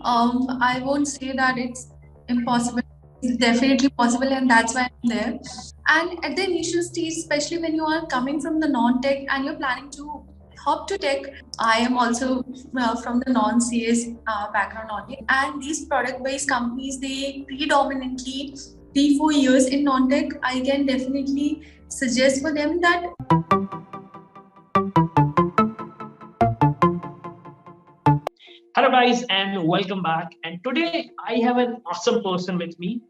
I won't say that it's impossible. It's definitely possible, and that's why I'm there. And at the initial stage, especially when you are coming from the non-tech and you're planning to hop to tech, I am also from the non-CS background only. And these product-based companies, they predominantly 3-4 years in non-tech. I can definitely suggest for them that. Hello, guys, and welcome back. And today I have an awesome person with me.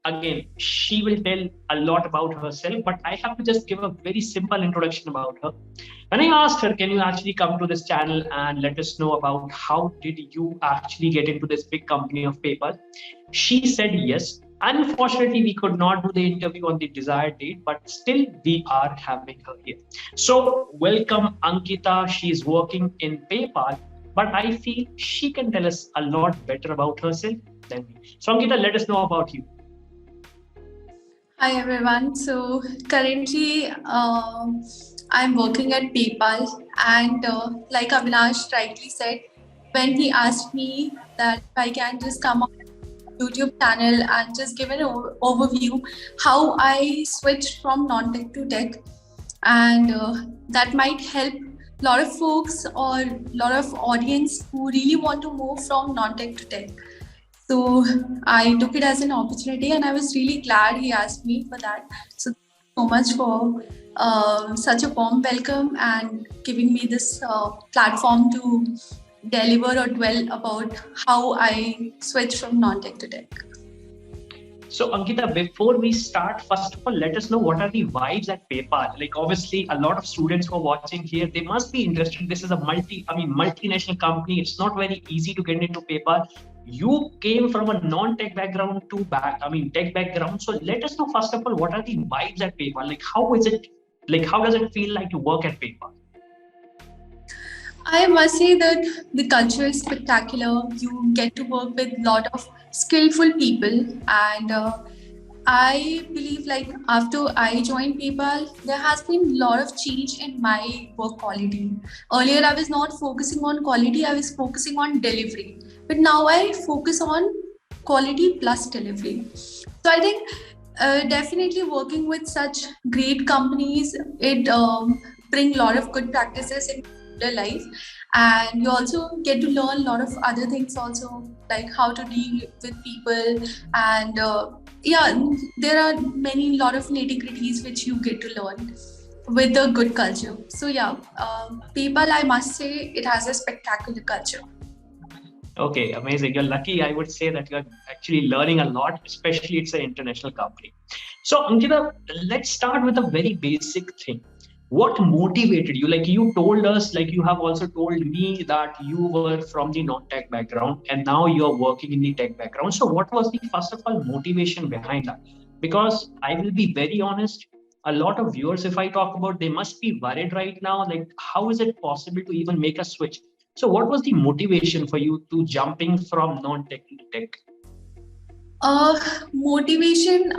Again, she will tell a lot about herself, but I have to just give a very simple introduction about her. When I asked her, can you actually come to this channel and let us know about how did you actually get into this big company of PayPal? She said yes. Unfortunately, we could not do the interview on the desired date, but still we are having her here. So welcome Ankita. She is working in PayPal, but I feel she can tell us a lot better about herself than me. So Ankita, let us know about you. Hi everyone. So currently, I'm working at PayPal, and like Avinash rightly said, when he asked me that if I can just come on YouTube channel and just give an overview how I switched from non-tech to tech, and that might help a lot of folks or a lot of audience who really want to move from non-tech to tech. So I took it as an opportunity, and I was really glad he asked me for that. So thank you so much for such a warm welcome and giving me this platform to deliver or dwell about how I switched from non-tech to tech. So Ankita, before we start, first of all, let us know what are the vibes at PayPal. Like obviously, a lot of students who are watching here, they must be interested. This is a multinational company. It's not very easy to get into PayPal. You came from a non-tech background to tech background. So let us know first of all, what are the vibes at PayPal? Like how is it? Like how does it feel like to work at PayPal? I must say that the culture is spectacular. You get to work with a lot of skillful people, and I believe like after I joined PayPal, there has been a lot of change in my work quality. Earlier, I was not focusing on quality; I was focusing on delivery. But now I focus on quality plus delivery. So I think definitely working with such great companies, it bring a lot of good practices in their life, and you also get to learn a lot of other things also, like how to deal with people, and yeah, there are many lot of nitty gritties which you get to learn with a good culture. So yeah, PayPal, I must say, it has a spectacular culture. Okay, amazing. You're lucky. I would say that you're actually learning a lot, especially it's an international company. So, Ankita, let's start with a very basic thing. What motivated you? Like you told us, like you have also told me that you were from the non-tech background and now you're working in the tech background. So, what was the first of all motivation behind that? Because I will be very honest, a lot of viewers, if I talk about, they must be worried right now. Like, how is it possible to even make a switch? So, what was the motivation for you to jumping from non-tech to tech? Uh, Motivation.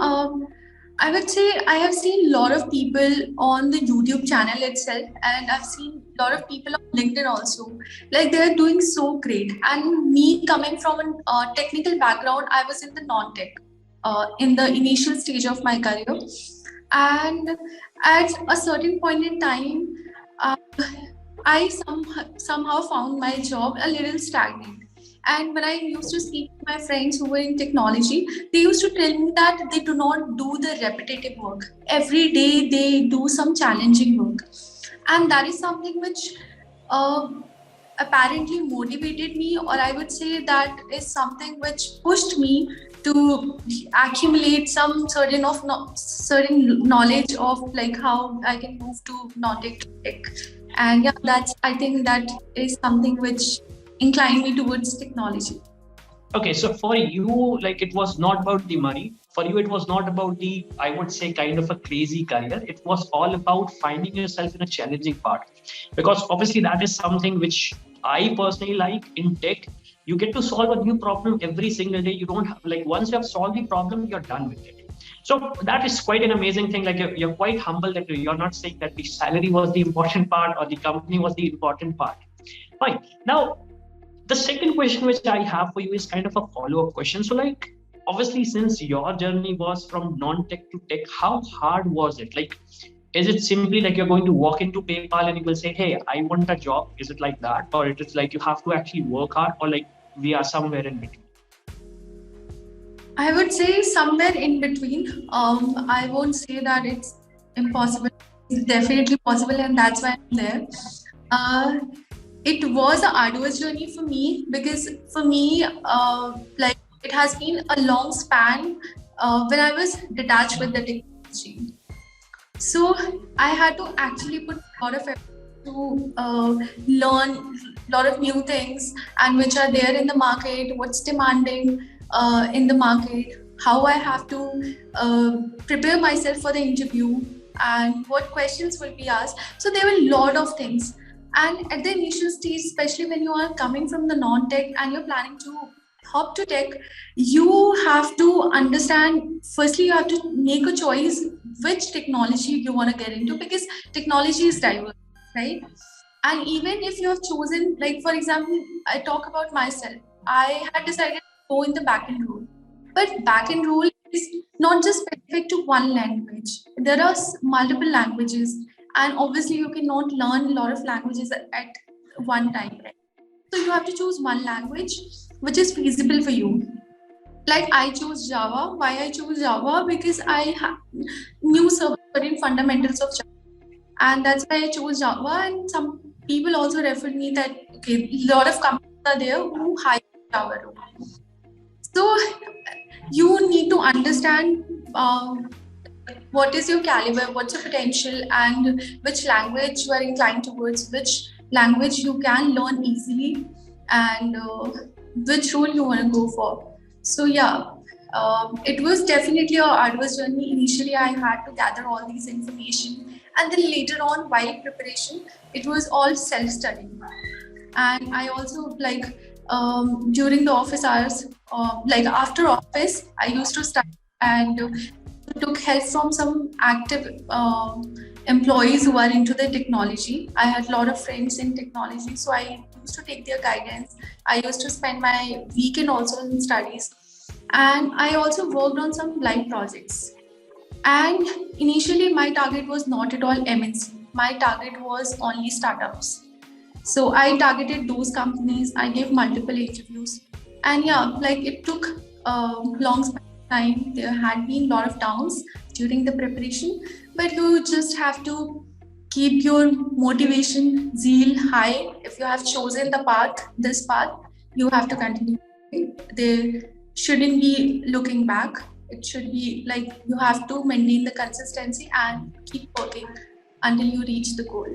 I would say I have seen a lot of people on the YouTube channel itself, and I've seen a lot of people on LinkedIn also. Like they are doing so great. And me coming from a technical background, I was in the non-tech in the initial stage of my career, and at a certain point in time, uh, I somehow found my job a little stagnant. And when I used to speak to my friends who were in technology, they used to tell me that they do not do the repetitive work. Every day they do some challenging work. And that is something which uh, apparently motivated me, or I would say that is something which pushed me to accumulate some certain knowledge of like how I can move to non-tech to tech. And yeah, that's I think that is something which inclined me towards technology. Okay, so for you, like it was not about the money. For you, it was not about the, I would say, kind of a crazy career. It was all about finding yourself in a challenging part. Because obviously, that is something which I personally like in tech. You get to solve a new problem every single day. You don't have, like, once you have solved the problem, you're done with it. So that is quite an amazing thing. Like you're quite humble that you're not saying that the salary was the important part or the company was the important part. Fine. Now, The second question which I have for you is kind of a follow-up question. So, like, obviously, since your journey was from non-tech to tech, how hard was it? Like, is it simply like you're going to walk into PayPal and you will say, "Hey, I want a job"? Is it like that, or it is like you have to actually work hard, or like we are somewhere in between? I would say somewhere in between. I won't say that it's impossible. It's definitely possible, and that's why I'm there. Uh, it was an arduous journey for me because for me, like it has been a long span when I was detached with the technology. So I had to actually put a lot of effort to learn a lot of new things and which are there in the market, what's demanding in the market, how I have to prepare myself for the interview, and what questions will be asked. So there were a lot of things. And at the initial stage, especially when you are coming from the non-tech and you're planning to hop to tech, you have to understand, firstly, you have to make a choice which technology you want to get into because technology is diverse, right? And even if you have chosen, like for example, I talk about myself, I had decided to go in the backend role. But backend role is not just specific to one language. There are multiple languages, and obviously you cannot learn a lot of languages at one time, right? So you have to choose one language which is feasible for you. Like I chose Java. Why I chose Java? Because I knew certain fundamentals of Java, and that's why I chose Java. And some people also referred me that okay, a lot of companies are there who hire Java role. So you need to understand what is your caliber, what's your potential, and which language you are inclined towards, which language you can learn easily, and which role you want to go for. So yeah, it was definitely a arduous journey. Initially, I had to gather all these information, and then later on, while preparation, it was all self-study. And I also like during the office hours, like after office, I used to study and took help from some active employees who are into the technology. I had a lot of friends in technology, so I used to take their guidance. I used to spend my weekend also in studies, and I also worked on some live projects. And initially, my target was not at all MNC. My target was only startups. So I targeted those companies. I gave multiple interviews, and yeah, like it took a long span of time. There had been a lot of downs during the preparation, but you just have to keep your motivation, zeal high. If you have chosen the path, this path, you have to continue. There shouldn't be looking back. It should be like you have to maintain the consistency and keep working until you reach the goal.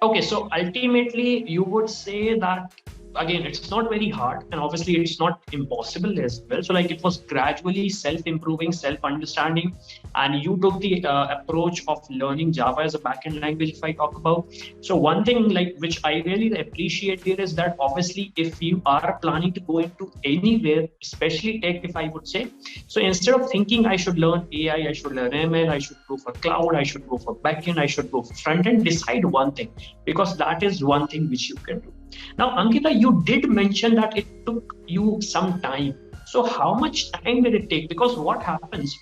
Okay, so ultimately, you would say that again, it's not very hard, and obviously, it's not impossible as well. So, like, it was gradually self-improving, self-understanding, and you took the approach of learning Java as a backend language. If I talk about, so one thing like which I really appreciate here is that obviously, if you are planning to go into anywhere, especially tech, if I would say, so instead of thinking I should learn AI, I should learn ML, I should go for cloud, I should go for backend, I should go for front end, decide one thing because that is one thing which you can do. Now, Ankita, you did mention that it took you some time. So, how much time did it take? Because what happens,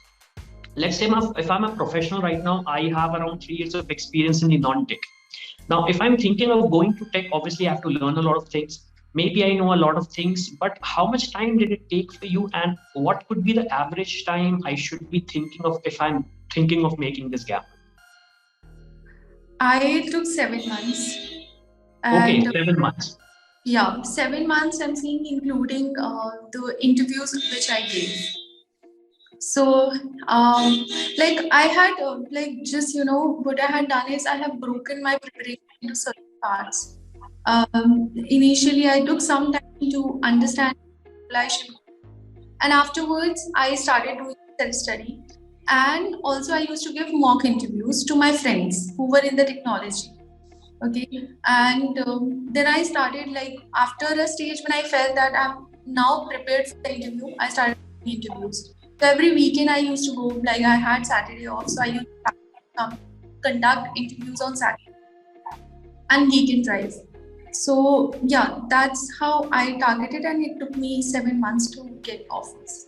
let's say if I'm a professional right now, I have around 3 years of experience in the non-tech. Now, if I'm thinking of going to tech, obviously I have to learn a lot of things. Maybe I know a lot of things, but how much time did it take for you? And what could be the average time I should be thinking of if I'm thinking of making this gap? I took 7 months. Okay, And 7 months. yeah, 7 months I'm seeing including the interviews which I gave. So, like I had like just what I had done is I have broken my preparation into certain parts. Initially, I took some time to understand what I should, and afterwards I started doing self study. And also, I used to give mock interviews to my friends who were in the technology. Okay, and then I started like after a stage when I felt that I'm now prepared for the interview, I started doing interviews. So every weekend I used to go, like I had Saturday off, so I used to conduct interviews on Saturday and weekend drive. So yeah, that's how I targeted, and it took me 7 months to get offers.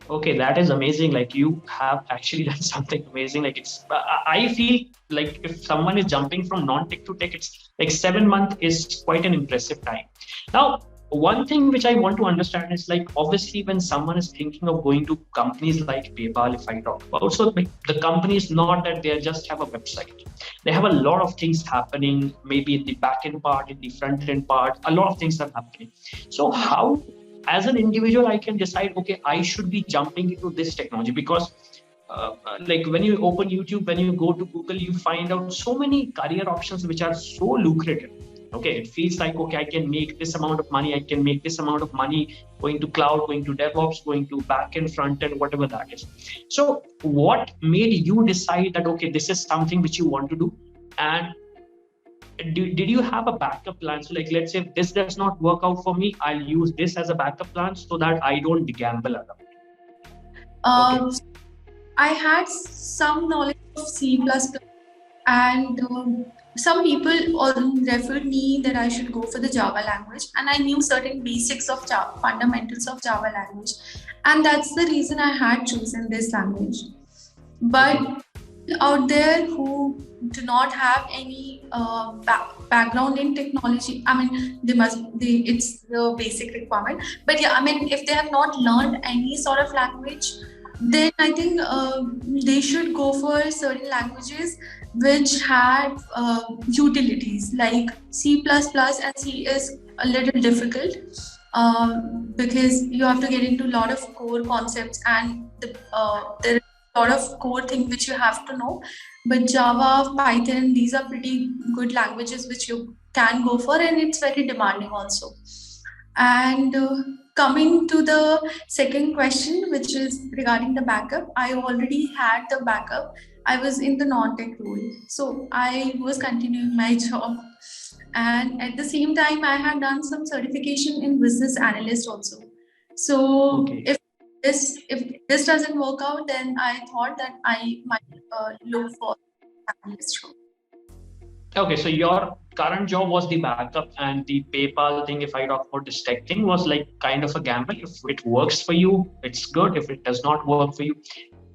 Okay, that is amazing. Like you have actually done something amazing. Like it's, I feel like if someone is jumping from non-tech to tech, it's like 7 months is quite an impressive time. Now, one thing which I want to understand is like obviously when someone is thinking of going to companies like PayPal, if I talk about, so like the company is not that they just have a website. They have a lot of things happening, maybe in the back end part, in the front end part, a lot of things are happening. So how as an individual I can decide, okay, I should be jumping into this technology? Because like when you open YouTube, when you go to Google, you find out so many career options which are so lucrative. Okay, it feels like, okay, I can make this amount of money, I can make this amount of money going to cloud, going to DevOps, going to back end, front end, whatever that is. So what made you decide that, okay, this is something which you want to do? And did you have a backup plan? So like, let's say if this does not work out for me, I'll use this as a backup plan so that I don't gamble around. Okay. I had some knowledge of C++, and some people referred me that I should go for the Java language, and I knew certain basics of Java, fundamentals of Java language, and that's the reason I had chosen this language. But out there who do not have any background in technology, I mean, it's the basic requirement. But yeah, I mean, if they have not learned any sort of language, then I think they should go for certain languages which have utilities, like C++, and C is a little difficult because you have to get into a lot of core concepts, and there is a lot of core things which you have to know. But Java, Python, these are pretty good languages which you can go for, and it's very demanding also. And coming to the second question, which is regarding the backup, I already had the backup. I was in the non-tech role, so I was continuing my job, and at the same time I had done some certification in business analyst also. So if this doesn't work out, then I thought that I might look for analyst role. Okay, so your current job was the backup, and the PayPal thing, if I talk about this tech thing, was like kind of a gamble. If it works for you, it's good. If it does not work for you,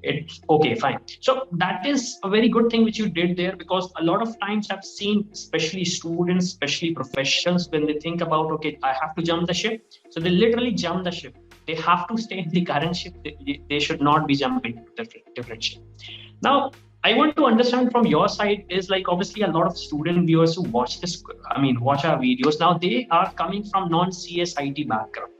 it's okay, fine. So that is a very good thing which you did there, because a lot of times I've seen, especially students, especially professionals, when they think about, okay, I have to jump the ship. So they literally jump the ship. They have to stay in the current ship. They should not be jumping to different ship. Now, I want to understand from your side is like, obviously a lot of student viewers who watch this, I mean, watch our videos now, they are coming from non-CSIT background.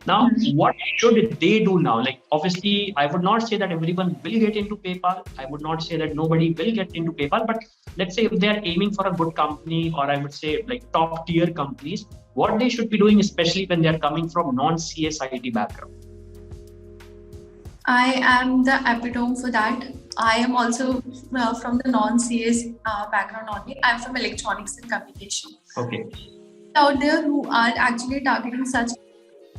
Now, what should they do now? Like, obviously, I would not say that everyone will get into PayPal. I would not say that nobody will get into PayPal. But let's say if they are aiming for a good company, or I would say like top tier companies, what they should be doing, especially when they are coming from non-CSIT background. I am the epitome for that. I am also from the non-CS background only. I'm from electronics and communication. Okay. Out there who are actually targeting such,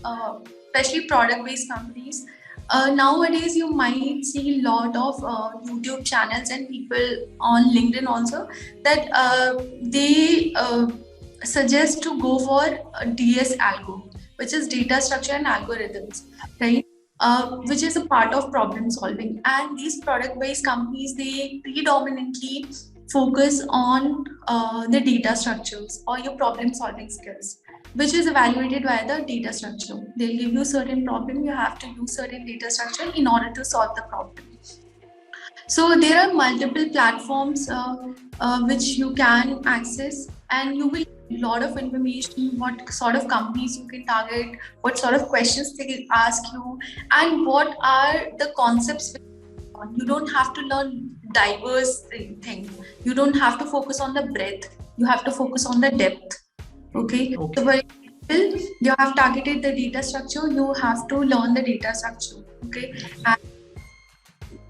especially product-based companies. Nowadays, you might see a lot of YouTube channels and people on LinkedIn also that they suggest to go for DS algo, which is data structure and algorithms, right? Which is a part of problem solving. And these product-based companies, they predominantly focus on the data structures or your problem solving skills, which is evaluated by the data structure. They'll give you certain problem, you have to use certain data structure in order to solve the problem. So there are multiple platforms which you can access, and you will get a lot of information, what sort of companies you can target, what sort of questions they will ask you, and what are the concepts. You don't have to learn diverse things. You don't have to focus on the breadth. You have to focus on the depth. Okay. So for example, you have targeted the data structure. You have to learn the data structure. Okay. And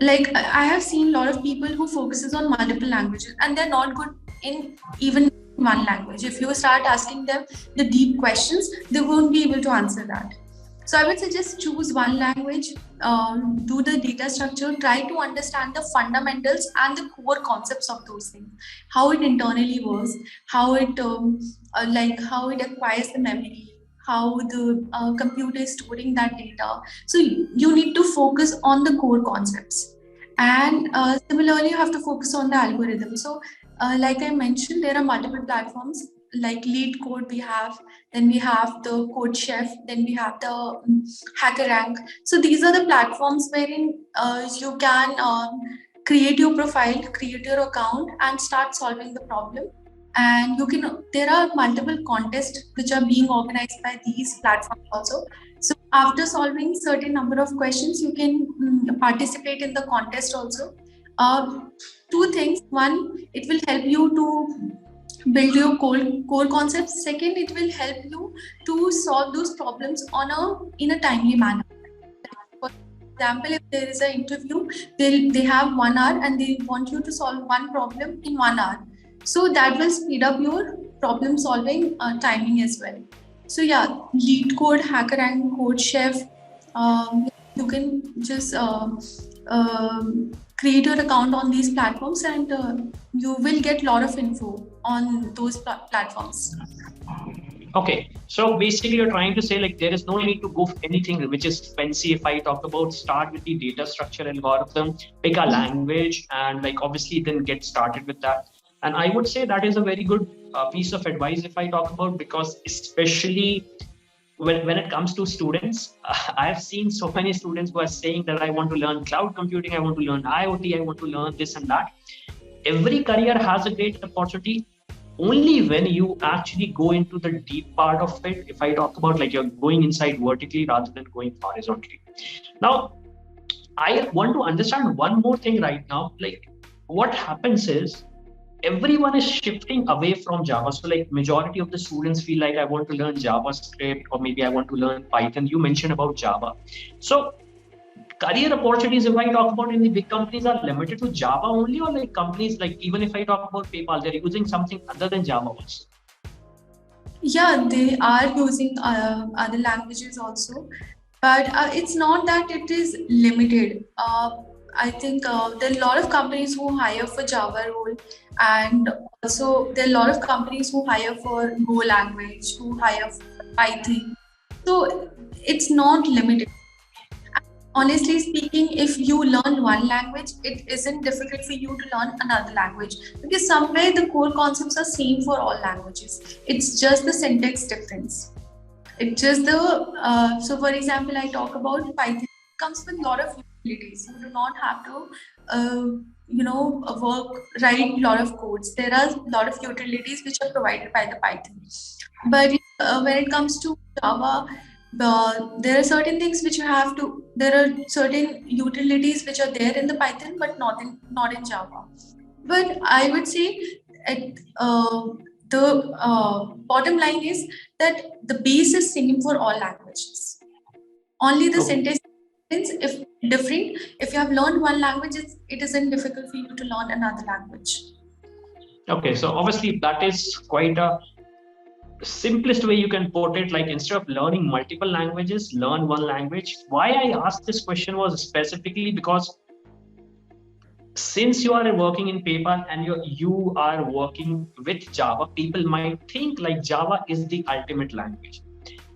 like I have seen a lot of people who focuses on multiple languages, and they're not good in even one language. If you start asking them the deep questions, they won't be able to answer that. So I would suggest choose one language, do the data structure, try to understand the fundamentals and the core concepts of those things, how it internally works, how it how it acquires the memory, how the computer is storing that data. So you need to focus on the core concepts, and similarly you have to focus on the algorithm. So like I mentioned, there are multiple platforms like Lead Code we have, then we have the Code Chef, then we have the Hacker Rank. So these are the platforms wherein you can create your profile, create your account, and start solving the problem. And you can. There are multiple contests which are being organized by these platforms also. So after solving certain number of questions, you can participate in the contest also. Uh, Two things: one, it will help you to build your core concepts. Second, it will help you to solve those problems on a in a timely manner. For example, if there is an interview, they have 1 hour and they want you to solve one problem in 1 hour. So that will speed up your problem solving timing as well. So yeah, Lead Code, Hacker and Code Chef. You can just create your account on these platforms, and you will get a lot of info on those platforms. Okay, so basically you're trying to say like there is no need to go for anything which is fancy. If I talk about, start with the data structure algorithm, pick a language, and like obviously then get started with that. And I would say that is a very good piece of advice if I talk about, because especially when it comes to students, I have seen so many students who are saying that I want to learn cloud computing, I want to learn IoT, I want to learn this and that. Every career has a great opportunity only when you actually go into the deep part of it. If I talk about like you're going inside vertically rather than going horizontally. Now, I want to understand one more thing right now. Like what happens is everyone is shifting away from Java. So like majority of the students feel like I want to learn JavaScript or maybe I want to learn Python. You mentioned about Java. So career opportunities, if I talk about in the big companies, are limited to Java only, or like companies like, even if I talk about PayPal, they're using something other than Java also? Yeah, they are using other languages also, but it's not that it is limited. I think there are a lot of companies who hire for Java role, and also there are a lot of companies who hire for Go language, who hire for Python. So it's not limited. Honestly speaking, if you learn one language, it isn't difficult for you to learn another language, because somewhere the core concepts are same for all languages. It's just the syntax difference. It's just the so for example, I talk about Python. It comes with a lot of utilities. You do not have to uh, write a lot of codes. There are a lot of utilities which are provided by the Python. But when it comes to Java, there are certain things which you have to. There are certain utilities which are there in the Python, but not in Java. But I would say at the bottom line is that the base is same for all languages. Only the syntax if different. If you have learned one language, it isn't difficult for you to learn another language. Okay, so obviously that is quite a simplest way you can put it. Like instead of learning multiple languages, learn one language. Why I asked this question was specifically because since you are working in PayPal and you are working with Java, people might think like Java is the ultimate language.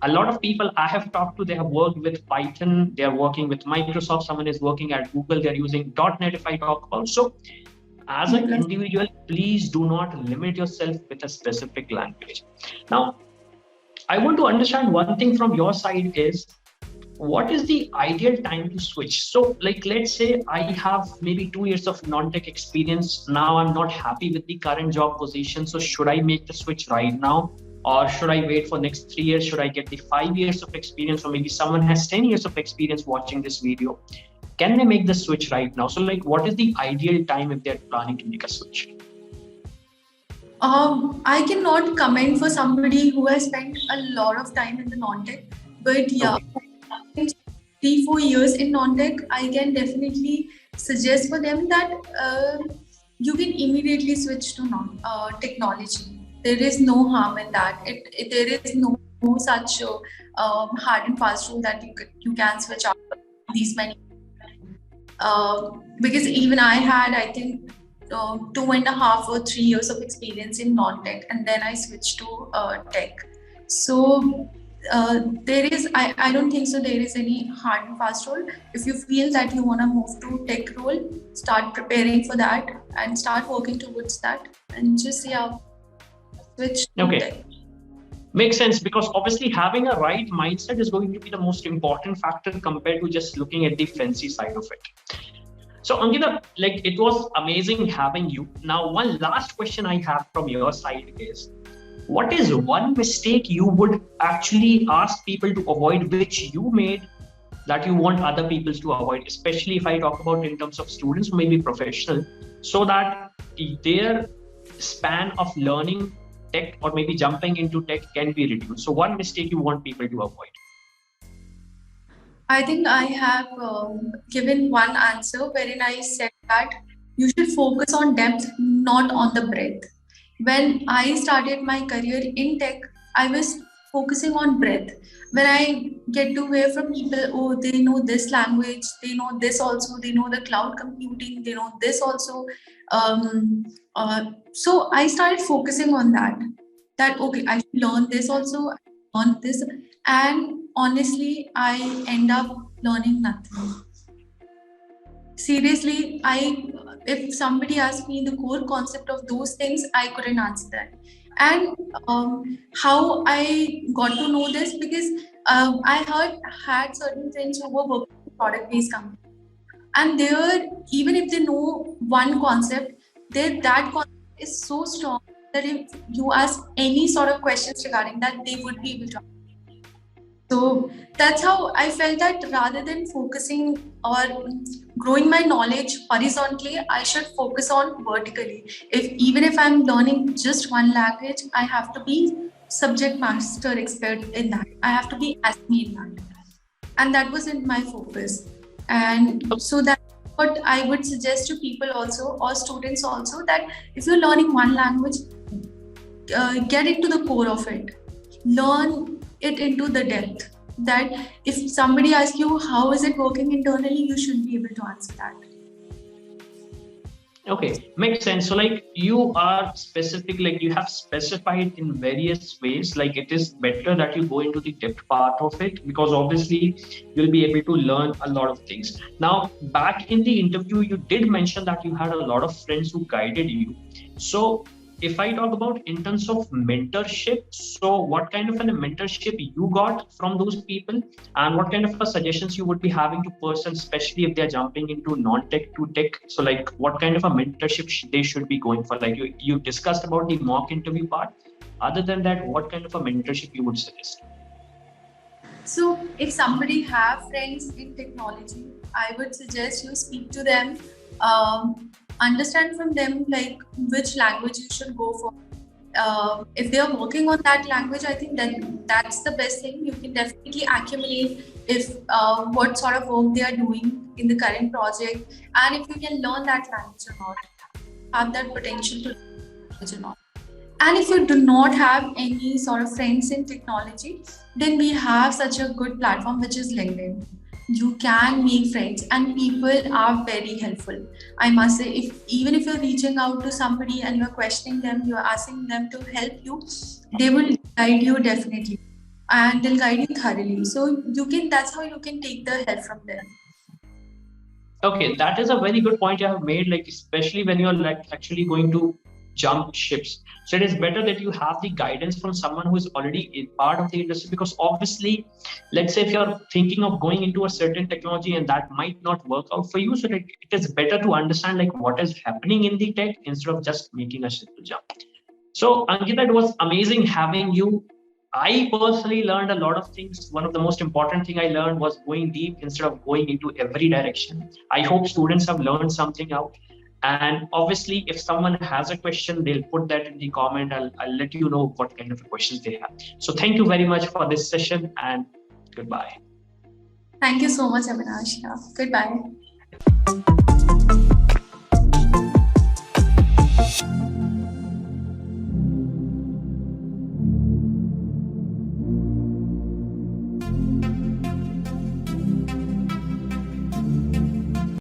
A lot of people I have talked to, they have worked with Python, they are working with Microsoft, someone is working at Google, they're using .NET if I talk about. So as an individual, please do not limit yourself with a specific language. Now, I want to understand one thing from your side is, what is the ideal time to switch? So like, let's say I have maybe 2 years of non-tech experience. Now I'm not happy with the current job position. So should I make the switch right now? Or should I wait for next 3 years? Should I get the 5 years of experience? Or maybe someone has 10 years of experience watching this video. Can they make the switch right now? So like, what is the ideal time if they're planning to make a switch? I cannot comment for somebody who has spent a lot of time in the non-tech, but yeah, okay. 3-4 years in non-tech, I can definitely suggest for them that you can immediately switch to technology. There is no harm in that. There is no such hard and fast rule that you can switch out these many. Because even I had, I think, 2.5 or 3 years of experience in non-tech, and then I switched to tech. So there is, I don't think so there is any hard and fast rule. If you feel that you want to move to tech role, start preparing for that and start working towards that, and just switch to tech. Makes sense, because obviously having a right mindset is going to be the most important factor compared to just looking at the fancy side of it. So Ankita, like, it was amazing having you. Now, one last question I have from your side is, what is one mistake you would actually ask people to avoid, which you made, that you want other people to avoid, especially if I talk about in terms of students, maybe professional, so that their span of learning tech or maybe jumping into tech can be reduced? So one mistake you want people to avoid? I think I have given one answer wherein I said that you should focus on depth, not on the breadth. When I started my career in tech, I was focusing on breadth. When I get to hear from people, oh, they know this language, they know this also, they know the cloud computing, they know this also. So I started focusing on that. That okay, I should learn this also, learn this, and honestly, I end up learning nothing. Seriously, if somebody asked me the core concept of those things, I couldn't answer that. And how I got to know this, because I had certain friends who were working in product-based companies, and there, even if they know one concept, that concept is so strong that if you ask any sort of questions regarding that, they would be able to. So that's how I felt that rather than focusing or growing my knowledge horizontally, I should focus on vertically. Even if I'm learning just one language, I have to be subject master expert in that. I have to be SME in that. And that was in my focus. And so that's what I would suggest to people also, or students also, that if you're learning one language, get into the core of it. Learn it into the depth, that if somebody asks you how is it working internally, you should be able to answer that. Okay, makes sense. So like, you are specific, like you have specified in various ways, like it is better that you go into the depth part of it, because obviously you'll be able to learn a lot of things. Now, back in the interview, you did mention that you had a lot of friends who guided you. So if I talk about in terms of mentorship, so what kind of a mentorship you got from those people, and what kind of a suggestions you would be having to persons, especially if they're jumping into non-tech to tech? So like, what kind of a mentorship they should be going for? Like, you discussed about the mock interview part. Other than that, what kind of a mentorship you would suggest? So if somebody have friends in technology, I would suggest you speak to them, understand from them like which language you should go for. If they are working on that language, I think that's the best thing. You can definitely accumulate if what sort of work they are doing in the current project, and if you can learn that language or not, have that potential to learn language or not. And if you do not have any sort of friends in technology, then we have such a good platform which is LinkedIn. You can make friends, and people are very helpful. I must say, even if you're reaching out to somebody and you're questioning them, you're asking them to help you, they will guide you definitely, and they'll guide you thoroughly. So that's how you can take the help from them. Okay, that is a very good point you have made, like especially when you're like actually going to jump ships. So it is better that you have the guidance from someone who is already a part of the industry, because obviously, let's say if you're thinking of going into a certain technology and that might not work out for you, so that it is better to understand like what is happening in the tech instead of just making a simple jump. So Ankita, it was amazing having you. I personally learned a lot of things. One of the most important thing I learned was going deep instead of going into every direction. I hope students have learned something out. And obviously, if someone has a question, they'll put that in the comment. I'll let you know what kind of questions they have. So thank you very much for this session, and goodbye. Thank you so much, Avinash. Goodbye.